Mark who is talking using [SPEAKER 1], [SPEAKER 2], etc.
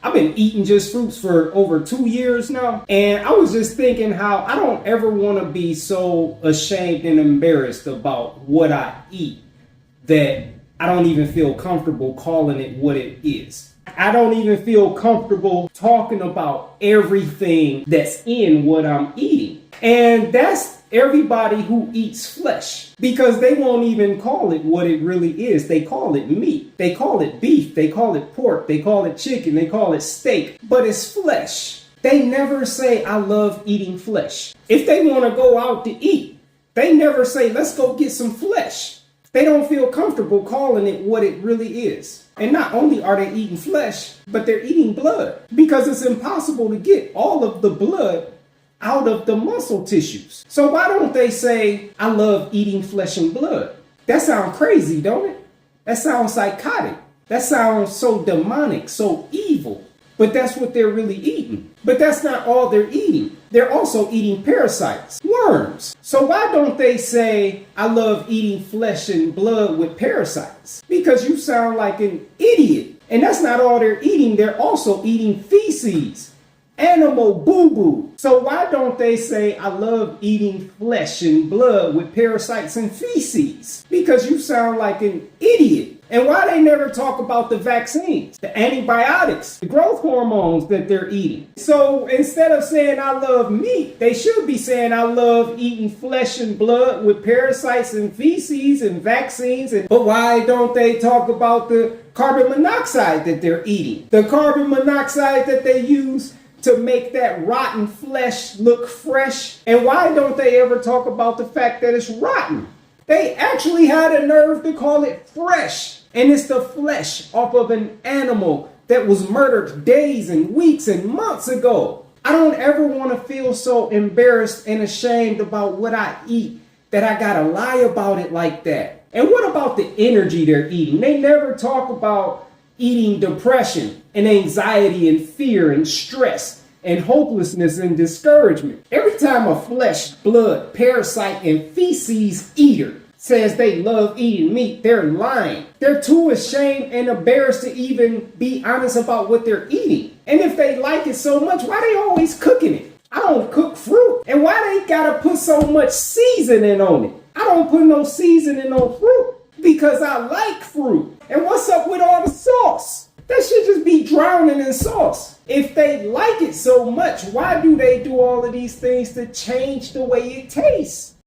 [SPEAKER 1] I've been eating just fruits for over 2 years now. And I was just thinking how I don't ever want to be so ashamed and embarrassed about what I eat that I don't even feel comfortable calling it what it is. I don't even feel comfortable talking about everything that's in what I'm eating. And that's everybody who eats flesh, because they won't even call it what it really is. They call it meat. They call it beef. They call it pork. They call it chicken. They call it steak. But it's flesh. They never say, I love eating flesh. If they want to go out to eat, they never say, let's go get some flesh. They don't feel comfortable calling it what it really is. And not only are they eating flesh, but they're eating blood, because it's impossible to get all of the blood out of the muscle tissues. So why don't they say, I love eating flesh and blood? That sounds crazy, don't it? That sounds psychotic. That sounds so demonic, so evil. But that's what they're really eating. But that's not all they're eating. They're also eating parasites, worms. So why don't they say, I love eating flesh and blood with parasites? Because you sound like an idiot. And that's not all they're eating. They're also eating feces, animal boo-boo. So why don't they say, I love eating flesh and blood with parasites and feces? Because you sound like an idiot. And why they never talk about the vaccines, the antibiotics, the growth hormones that they're eating? So instead of saying I love meat, they should be saying I love eating flesh and blood with parasites and feces and vaccines. But why don't they talk about the carbon monoxide that they're eating? The carbon monoxide that they use to make that rotten flesh look fresh. And why don't they ever talk about the fact that it's rotten? They actually had a nerve to call it fresh. And it's the flesh off of an animal that was murdered days and weeks and months ago. I don't ever want to feel so embarrassed and ashamed about what I eat that I gotta lie about it like that. And what about the energy they're eating? They never talk about eating depression and anxiety and fear and stress and hopelessness and discouragement. Every time a flesh, blood, parasite, and feces eater says they love eating meat, they're lying. They're too ashamed and embarrassed to even be honest about what they're eating. And if they like it so much, why they always cooking it? I don't cook fruit. And why they gotta put so much seasoning on it? I don't put no seasoning on fruit because I like fruit. And what's up with all the sauce? That should just be drowning in sauce. If they like it so much, why do they do all of these things to change the way it tastes?